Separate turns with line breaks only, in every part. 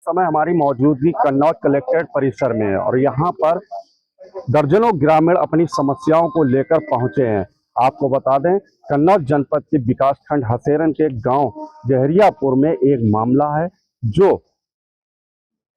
समय हमारी मौजूदगी कन्नौज कलेक्ट्रेट परिसर में है और यहाँ पर दर्जनों ग्रामीण अपनी समस्याओं को लेकर पहुंचे हैं। आपको बता दें, कन्नौज जनपद के विकासखंड हसेरन के गांव जहरियापुर में एक मामला है जो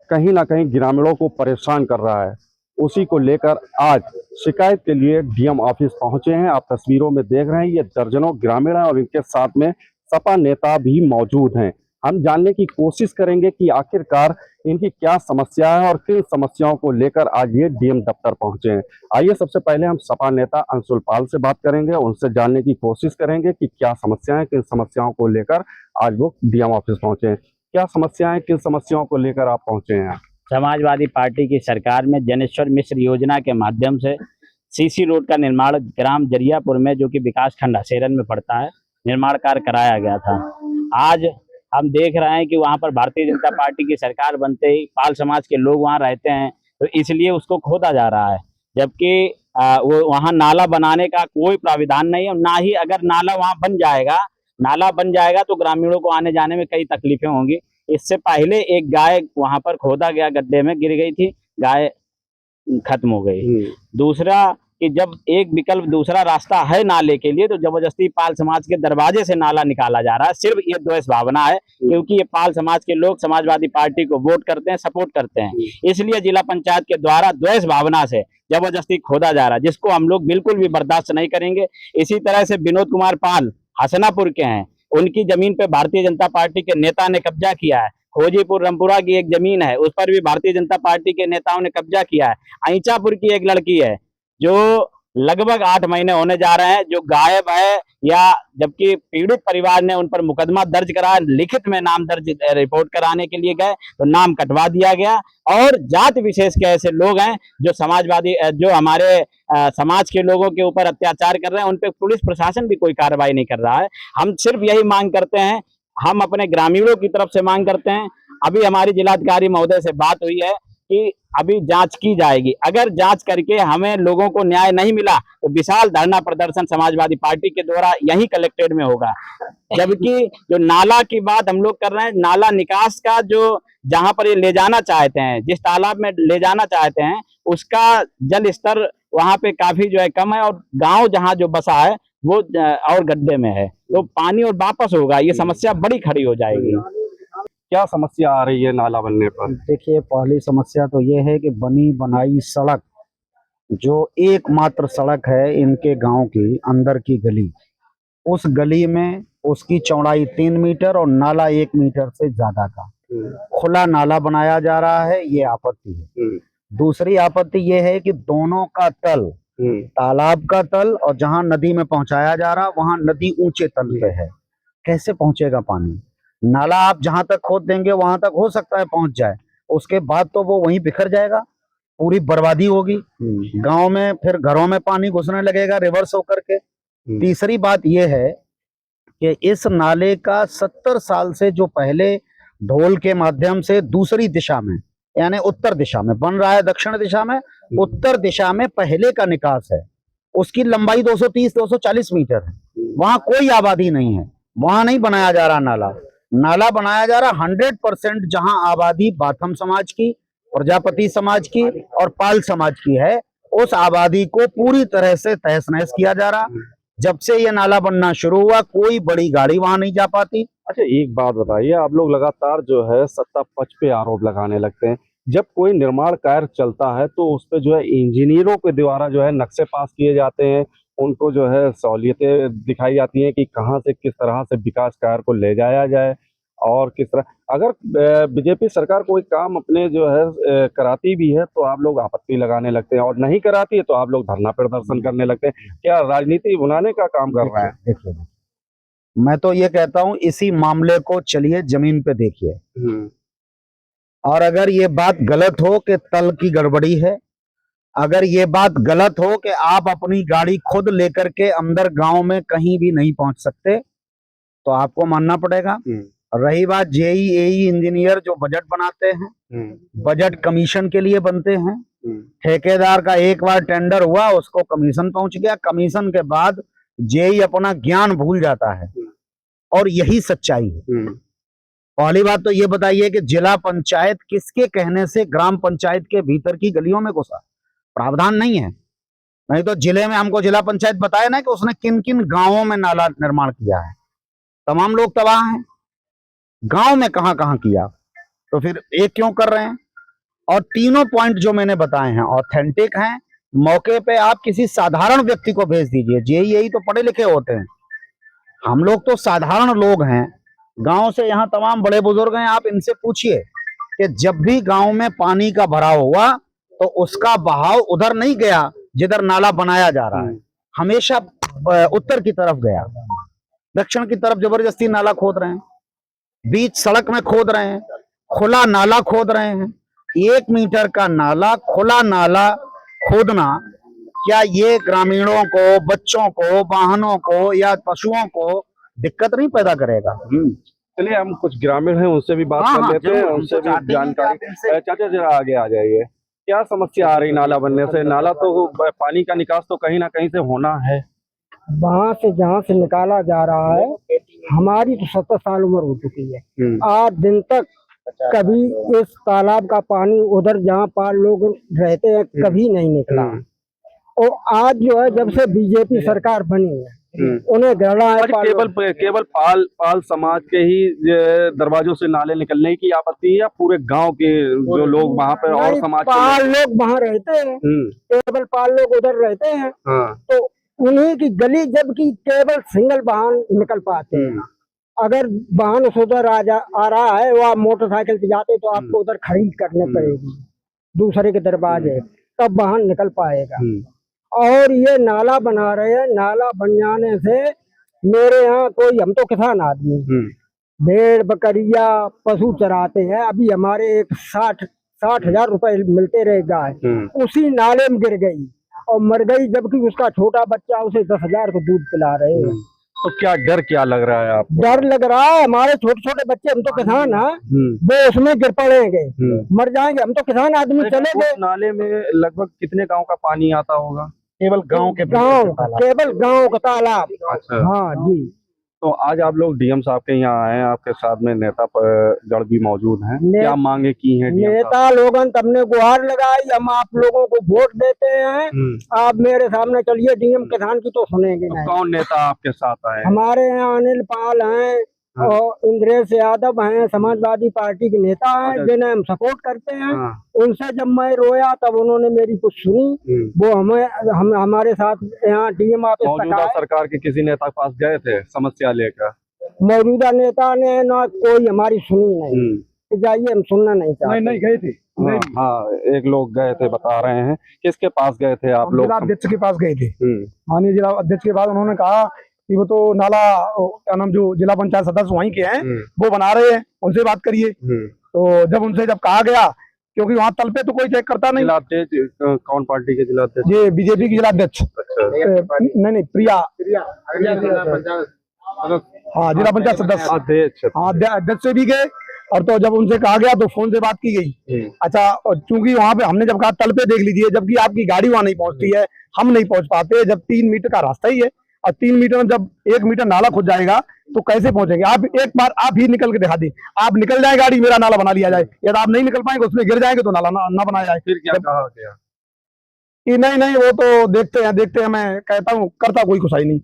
कहीं ना कहीं ग्रामीणों को परेशान कर रहा है। उसी को लेकर आज शिकायत के लिए डीएम ऑफिस पहुंचे हैं। आप तस्वीरों में देख रहे हैं, ये दर्जनों ग्रामीण हैं और इनके साथ में सपा नेता भी मौजूद हैं। हम जानने की कोशिश करेंगे कि आखिरकार इनकी क्या समस्या है और किन समस्याओं को लेकर आज ये डीएम दफ्तर पहुंचे हैं। आइए सबसे पहले हम सपा नेता अंशुल पाल से बात करेंगे, उनसे जानने की कोशिश करेंगे कि क्या समस्याएं, किन समस्याओं को लेकर आज वो डीएम ऑफिस पहुंचे हैं। क्या समस्याएं, किन समस्याओं को लेकर आप पहुंचे हैं?
समाजवादी पार्टी की सरकार में जनेश्वर मिश्र योजना के माध्यम से सीसी रोड का निर्माण ग्राम जरियापुर में, जो कि विकास खंड हसेरन में पड़ता है, निर्माण कार्य कराया गया था। आज हम देख रहे हैं कि वहां पर भारतीय जनता पार्टी की सरकार बनते ही पाल समाज के लोग वहां रहते हैं, तो इसलिए उसको खोदा जा रहा है। जबकि वो वहां नाला बनाने का कोई प्राविधान नहीं है, ना ही अगर नाला बन जाएगा तो ग्रामीणों को आने जाने में कई तकलीफें होंगी। इससे पहले एक गाय वहां पर खोदा गया, गड्ढे में गिर गई थी, गाय खत्म हो गई। दूसरा कि जब एक विकल्प दूसरा रास्ता है नाले के लिए, तो जबरदस्ती पाल समाज के दरवाजे से नाला निकाला जा रहा है। सिर्फ ये द्वेष भावना है, क्योंकि ये पाल समाज के लोग समाजवादी पार्टी को वोट करते हैं, सपोर्ट करते हैं, इसलिए जिला पंचायत के द्वारा द्वेष भावना से जबरदस्ती खोदा जा रहा है, जिसको हम लोग बिल्कुल भी बर्दाश्त नहीं करेंगे। इसी तरह से विनोद कुमार पाल हसनापुर के हैं, उनकी जमीन पे भारतीय जनता पार्टी के नेता ने कब्जा किया है। खोजीपुर रामपुरा की एक जमीन है, उस पर भी भारतीय जनता पार्टी के नेताओं ने कब्जा किया है। ऐचापुर की एक लड़की है जो लगभग 8 महीने होने जा रहे हैं, जो गायब है, या जबकि पीड़ित परिवार ने उन पर मुकदमा दर्ज कराया, लिखित में नाम दर्ज रिपोर्ट कराने के लिए गए तो नाम कटवा दिया गया। और जात विशेष के ऐसे लोग हैं जो समाजवादी, जो हमारे समाज के लोगों के ऊपर अत्याचार कर रहे हैं, उन पर पुलिस प्रशासन भी कोई कार्रवाई नहीं कर रहा है। हम सिर्फ यही मांग करते हैं, हम अपने ग्रामीणों की तरफ से मांग करते हैं। अभी हमारी जिलाधिकारी महोदय से बात हुई है कि अभी जांच की जाएगी, अगर जांच करके हमें लोगों को न्याय नहीं मिला तो विशाल धरना प्रदर्शन समाजवादी पार्टी के द्वारा यही कलेक्ट्रेट में होगा। जबकि जो नाला की बात हम लोग कर रहे हैं, नाला निकास का जो जहां पर ये ले जाना चाहते हैं, जिस तालाब में ले जाना चाहते हैं, उसका जल स्तर वहां पे काफी जो है कम है, और गांव जहां जो बसा है वो और गड्ढे में है, तो पानी और वापस होगा, ये समस्या बड़ी खड़ी हो जाएगी।
क्या समस्या आ रही है नाला बनने पर?
देखिए, पहली समस्या तो ये है कि बनी बनाई सड़क, जो एकमात्र सड़क है इनके गांव की अंदर की गली, उस गली में उसकी चौड़ाई 3 मीटर और नाला 1 मीटर से ज्यादा का खुला नाला बनाया जा रहा है, ये आपत्ति है। दूसरी आपत्ति ये है कि दोनों का तल, तालाब का तल और जहां नदी में पहुंचाया जा रहा वहां नदी ऊंचे तल पे है, कैसे पहुंचेगा पानी? नाला आप जहां तक खोद देंगे वहां तक हो सकता है पहुंच जाए, उसके बाद तो वो वहीं बिखर जाएगा, पूरी बर्बादी होगी। गांव में फिर घरों में पानी घुसने लगेगा रिवर्स होकर के। तीसरी बात यह है कि इस नाले का 70 साल से जो पहले ढोल के माध्यम से दूसरी दिशा में, यानी उत्तर दिशा में बन रहा है, दक्षिण दिशा में, उत्तर दिशा में पहले का निकास है, उसकी लंबाई 230-240 मीटर है। वहां कोई आबादी नहीं है, वहां नहीं बनाया जा रहा नाला बनाया जा रहा 100% जहां आबादी बाथम समाज की, प्रजापति समाज की और पाल समाज की है, उस आबादी को पूरी तरह से तहस नहस किया जा रहा। जब से ये नाला बनना शुरू हुआ कोई बड़ी गाड़ी वहां नहीं जा पाती।
अच्छा, एक बात बताइए, आप लोग लगातार जो है सत्ता पक्ष पे आरोप लगाने लगते हैं। जब कोई निर्माण कार्य चलता है तो उस पे जो है इंजीनियरों के द्वारा जो है नक्शे पास किए जाते हैं, उनको जो है सहूलियतें दिखाई जाती हैं कि कहाँ से किस तरह से विकास कार्य को ले जाया जाए और किस तरह। अगर बीजेपी सरकार कोई काम अपने जो है कराती भी है तो आप लोग आपत्ति लगाने लगते हैं, और नहीं कराती है तो आप लोग धरना प्रदर्शन करने लगते हैं। क्या राजनीति बनाने का काम कर रहे हैं?
देखिए, मैं तो ये कहता हूं, इसी मामले को चलिए जमीन पे देखिए, और अगर ये बात गलत हो कि तल की गड़बड़ी है, अगर ये बात गलत हो कि आप अपनी गाड़ी खुद लेकर के अंदर गांव में कहीं भी नहीं पहुंच सकते, तो आपको मानना पड़ेगा। रही बात जेईई इंजीनियर जो बजट बनाते हैं, बजट कमीशन के लिए बनते हैं, ठेकेदार का एक बार टेंडर हुआ, उसको कमीशन पहुंच गया, कमीशन के बाद जेई अपना ज्ञान भूल जाता है, और यही सच्चाई है। पहली बात तो ये बताइए कि जिला पंचायत किसके कहने से ग्राम पंचायत के भीतर की गलियों में घुसा? प्रावधान नहीं है। नहीं तो जिले में हमको जिला पंचायत बताया ना कि उसने किन किन गांवों में नाला निर्माण किया है। तमाम लोग तबाह हैं, गांव में कहां कहां किया, तो फिर एक क्यों कर रहे हैं? और तीनों पॉइंट जो मैंने बताए हैं ऑथेंटिक हैं। मौके पे आप किसी साधारण व्यक्ति को भेज दीजिए, यही तो पढ़े लिखे होते हैं, हम लोग तो साधारण लोग हैं, गांव से यहाँ तमाम बड़े बुजुर्ग हैं। आप इनसे पूछिए कि जब भी गांव में पानी का भराव हुआ तो उसका बहाव उधर नहीं गया जिधर नाला बनाया जा रहा है, हमेशा उत्तर की तरफ गया। दक्षिण की तरफ जबरदस्ती नाला खोद रहे हैं, बीच सड़क में खोद रहे हैं, खुला नाला खोद रहे हैं। 1 मीटर का नाला, खुला नाला खोदना, क्या ये ग्रामीणों को, बच्चों को, वाहनों को या पशुओं को दिक्कत नहीं पैदा करेगा?
चलिए हम कुछ ग्रामीण हैं उनसे भी बात कर लेते हैं, उनसे भी जानकारी। चाचा जरा आगे आ जाइए, क्या समस्या आ रही नाला बनने से? नाला तो पानी का निकास तो कहीं ना कहीं से होना है,
वहाँ से जहाँ से निकाला जा रहा है। हमारी तो 70 साल उम्र हो चुकी है, आज दिन तक कभी इस तालाब का पानी उधर जहाँ पार लोग रहते हैं कभी नहीं निकला। और आज जो है जब से बीजेपी सरकार बनी है उन्हें गड़ा है।
केवल पाल समाज के ही दरवाजों से नाले निकलने की आपत्ति है या पूरे गांव के जो लोग वहाँ पे और समाज
पाल लोग वहाँ रहते हैं, केवल पाल लोग उधर रहते हैं, तो उन्हीं की गली, जबकि केवल सिंगल वाहन निकल पाते हैं। अगर वाहन उधर आ रहा है, वो आप मोटरसाइकिल से जाते तो आपको उधर खरीद करने पड़ेगी दूसरे के दरवाजे, तब वाहन निकल पाएगा। और ये नाला बना रहे हैं, नाला बन जाने से मेरे यहाँ कोई, हम तो किसान आदमी, भेड़ बकरिया पशु चराते हैं। अभी हमारे एक 60 हजार रुपए मिलते रहे गाय, उसी नाले में गिर गई और मर गई, जबकि उसका छोटा बच्चा उसे 10 हजार को दूध पिला रहे हैं।
तो क्या लग रहा है आपको?
डर लग रहा है, हमारे छोटे छोटे बच्चे, हम तो किसान हैं, वो उसमें गिर पड़ेंगे, मर जाएंगे। हम तो किसान आदमी चले गए।
नाले में लगभग कितने गांव का पानी आता होगा?
केवल गांव
केवल गांव का तालाब।
अच्छा,
हाँ जी।
तो आज आप लोग डीएम साहब के यहाँ आए हैं, आपके साथ में नेता जड़ भी मौजूद हैं, क्या मांगे की हैं?
नेता लोगन तमने गुहार लगाई, हम आप लोगों को वोट देते हैं, आप मेरे सामने चलिए, डीएम किसान की तो सुनेंगे नहीं।
कौन नेता आपके साथ आए?
हमारे यहाँ अनिल पाल हैं और इंद्रेश यादव हैं, समाजवादी पार्टी के नेता हैं, जिन्हें हम सपोर्ट करते हैं। उनसे जब मैं रोया तब उन्होंने मेरी कुछ सुनी, वो हमारे साथ यहाँ डीएम ऑफिस तक आए।
सरकार के किसी नेता के पास गए थे समस्या लेकर?
मौजूदा नेता ने ना कोई हमारी सुनी नहीं, तो जाइए, हम सुनना नहीं चाहते।
नहीं गए थे।
हाँ, एक लोग गए थे, बता रहे हैं। किसके पास गए थे आप लोग?
जिला अध्यक्ष के पास गए थे। माननीय जिला अध्यक्ष के बाद उन्होंने कहा कि वो तो नाला, क्या नाम, जो जिला पंचायत सदस्य वहीं के हैं वो बना रहे हैं, उनसे बात करिए। तो जब कहा गया, क्योंकि वहाँ तल पे तो कोई चेक करता नहीं।
जिला अध्यक्ष कौन पार्टी के जिला अध्यक्ष?
ये बीजेपी की जिला अध्यक्ष। नहीं, प्रिया। हाँ, जिला पंचायत सदस्य अध्यक्ष। हाँ, अध्यक्ष से भी गए, और तो जब उनसे कहा गया तो फोन से बात की गई। अच्छा, चूंकि वहाँ पे हमने जब कहा तल पे देख लीजिए, जबकि आपकी गाड़ी वहाँ नहीं पहुँचती है, हम नहीं पहुँच पाते, जब 3 मीटर का रास्ता ही है, और 3 मीटर में जब 1 मीटर नाला खुद जाएगा तो कैसे पहुंचेंगे? आप एक बार आप ही निकल के दिखा दी, आप निकल जाए गाड़ी, मेरा नाला बना लिया जाए। यदि आप नहीं निकल पाएंगे, उसमें गिर जाएंगे तो नाला ना बनाया जाए।
फिर क्या कहा गया?
कि नहीं, वो तो देखते हैं। मैं कहता हूँ, करता कोई कुछ ही नहीं,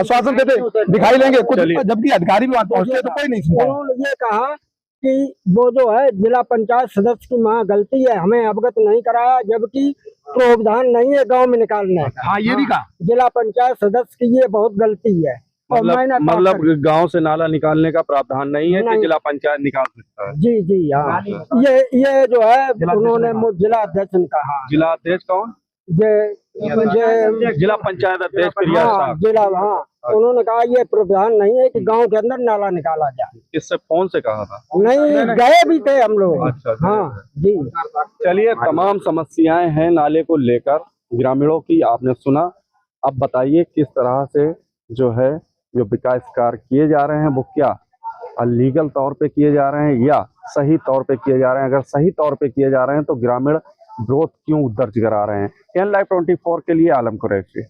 आश्वासन देते दिखाई लेंगे कुछ, जबकि अधिकारी भी वहां पहुंचते तो कोई नहीं सुनता।
उन्होंने ये कहा कि वो जो है जिला पंचायत सदस्य की वहाँ गलती है, हमें अवगत नहीं कराया, जबकि प्रावधान नहीं है गांव में निकालने।
हाँ, ये भी कहा
जिला पंचायत सदस्य की ये बहुत गलती है।
मतलब गांव से नाला निकालने का प्रावधान नहीं है कि जिला पंचायत निकाल सकता है?
जी हाँ, ये जो है उन्होंने जिला अध्यक्ष ने कहा।
जिला अध्यक्ष कौन? जिला पंचायत अध्यक्ष प्रिया साहब।
जिला, हाँ, उन्होंने कहा ये प्रावधान नहीं है कि गांव के अंदर नाला निकाला जाए।
इससे फोन से कहा था?
नहीं, गए भी थे हम लोग।
अच्छा,
हाँ जी।
चलिए, तमाम समस्याएं हैं नाले को लेकर ग्रामीणों की, आपने सुना। अब बताइए किस तरह से जो है जो विकास कार्य किए जा रहे हैं वो क्या अलीगल तौर पे किए जा रहे हैं या सही तौर पे किए जा रहे हैं? अगर सही तौर पे किए जा रहे हैं तो ग्रामीण विरोध क्यों दर्ज करा रहे हैं? KN Live 24 के लिए आलम कुरैशी।